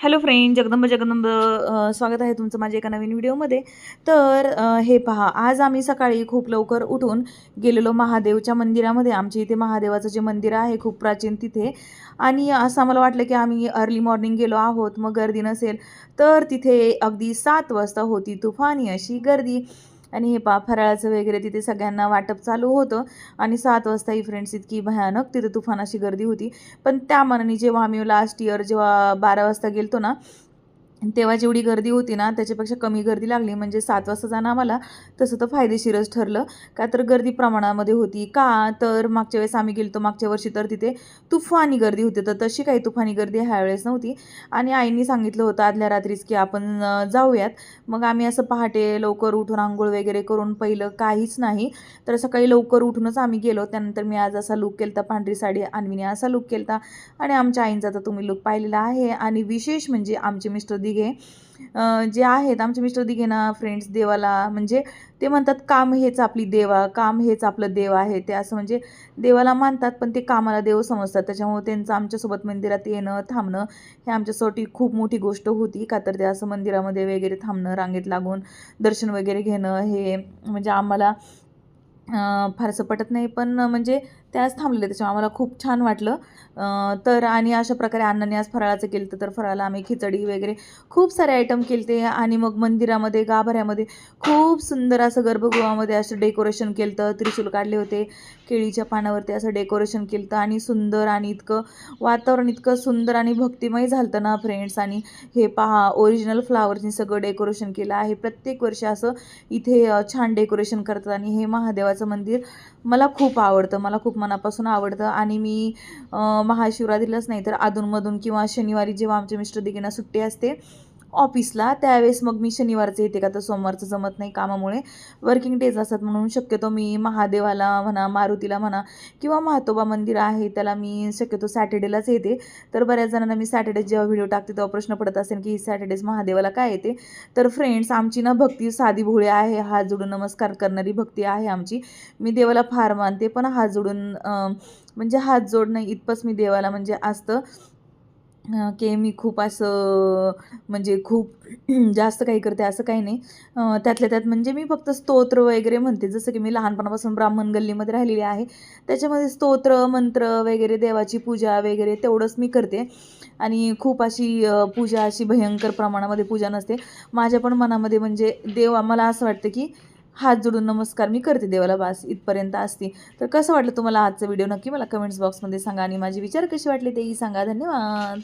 Hello friend, Jagdamb Jagdamb स्वागत आहे तुमचं माझ्या एका नवीन व्हिडिओमध्ये. तर हे पहा, आज आम्ही सकाळी खूप लवकर उठून गेलेलो महादेवच्या मंदिरामध्ये. आमच्या इथे महादेवाचं जे मंदिर आहे खूप प्राचीन तिथे. आणि असं आम्हाला वाटलं की आम्ही अर्ली मॉर्निंग गेलो आहोत, मग गर्दी नसेल. तर तिथे अगदी 7 वाजता होती तुफानी अशी गर्दी. आणि हे पहा, फराळाचं वगैरे तिथे सगळ्यांना वाटप चालू होतं. आणि 7 वाजता ही फ्रेंड्स इतकी भयानक तिथे तुफान अशी गर्दी होती. पण त्या मानाने जेव्हा आम्ही लास्ट इयर जेव्हा 12 वाजता गेलतो ना, तेव्हा जेवढी गर्दी होती ना, त्याच्यापेक्षा कमी गर्दी लागली. म्हणजे 7 वाजता जाणं आम्हाला तसं तर फायदेशीरच ठरलं. का तर गर्दी प्रमाणामध्ये होती. का तर मागच्या वेळेस आम्ही गेलो मागच्या वर्षी, तर तिथे तुफानी गर्दी होती. तर तशी काही तुफानी गर्दी ह्यावेळेस नव्हती. आणि आईंनी सांगितलं होतं आदल्या रात्रीच की आपण जाऊयात. मग आम्ही असं पहाटे लवकर उठून अंघोळ वगैरे करून पहिलं काहीच नाही, तर सकाळी लवकर उठूनच आम्ही गेलो. त्यानंतर मी आज असा लूक केला होता, पांढरी साडी, अन्वीने असा लूक केला होता. आणि आमच्या आईंचा तर तुम्ही लूक पाहिलेला आहे. आणि विशेष म्हणजे आमचे मिस्टर दिघे जे आहेत, आमचे मिस्टर दिघे ना फ्रेंड्स, देवाला म्हणजे ते म्हणतात काम हेच आपली देवा, काम हेच आपलं देव आहे. ते असं म्हणजे देवाला मानतात, पण ते कामाला देव समजतात. त्याच्यामुळे त्यांचं आमच्यासोबत मंदिरात येणं थांबणं हे आमच्यासाठी खूप मोठी गोष्ट होती. का तर ते असं मंदिरामध्ये वगैरे थांबणं, रांगेत लागून दर्शन वगैरे घेणं, हे म्हणजे आम्हाला फारसं पटत नाही. पण म्हणजे त्याच थांबलेले, त्याच्यामुळे आम्हाला खूप छान वाटलं. तर आणि अशा प्रकारे अण्णांनी आज फराळाचं केलं होतं. तर फराळाला आम्ही खिचडी वगैरे खूप सारे आयटम केले. आणि मग मंदिरामध्ये गाभाऱ्यामध्ये खूप सुंदर असं गर्भगृहामध्ये असं डेकोरेशन केलं होतं. त्रिशूल काढले होते, केळीच्या पानावरती असं डेकोरेशन केलं होतं. आणि सुंदर, आणि इतकं वातावरण इतकं सुंदर आणि भक्तिमय झालं होतं ना फ्रेंड्स. आणि हे पहा, ओरिजिनल फ्लावरनी सगळं डेकोरेशन केलं आहे. प्रत्येक वर्षी असं इथे छान डेकोरेशन करतात. आणि हे महादेवाचं मंदिर मला खूप आवडतं, मला खूप मनापासून आवडतं. आणि मी महाशिवरात्रीलाच नाही तर अधूनमधून किंवा शनिवारी जेव्हा आमच्या मिस्टर दिघींना सुट्टी असते ऑफिसला, त्यावेळेस मग मी शनिवारचं येते. का तर सोमवारचं जमत नाही कामामुळे, वर्किंग डेज असतात. म्हणून शक्यतो मी महादेवाला म्हणा, मारुतीला म्हणा, किंवा महातोबा मंदिर आहे त्याला मी शक्यतो सॅटर्डेलाच येते. तर बऱ्याच जणांना मी सॅटर्डे जेव्हा व्हिडिओ टाकते तेव्हा प्रश्न पडत असेल की सॅटर्डेज महादेवाला काय येते. तर फ्रेंड्स, आमची ना भक्ती साधी भोळी आहे, हात जोडून नमस्कार करणारी भक्ती आहे आमची. मी देवाला फार मानते, पण हात जोडून म्हणजे हात जोडणं इतपंच मी देवाला म्हणजे असतं की मी खूप असं म्हणजे खूप जास्त काही करते असं काही नाही. त्यातल्या त्यात म्हणजे मी फक्त स्तोत्र वगैरे म्हणते. जसं की मी लहानपणापासून ब्राह्मण गल्लीमध्ये राहिलेली आहे, त्याच्यामध्ये स्तोत्र मंत्र वगैरे, देवाची पूजा वगैरे तेवढंच मी करते. आणि खूप अशी पूजा अशी भयंकर प्रमाणामध्ये पूजा नसते माझ्या पण मनामध्ये. म्हणजे देव मला असं वाटतं की हात जोडून नमस्कार मी करते देवाला, बास इथपर्यंत असते. तर कसं वाटलं तुम्हाला आजचा व्हिडिओ, नक्की मला कमेंट्स बॉक्समध्ये सांगा. आणि माझे विचार कसे वाटले तेही सांगा. धन्यवाद.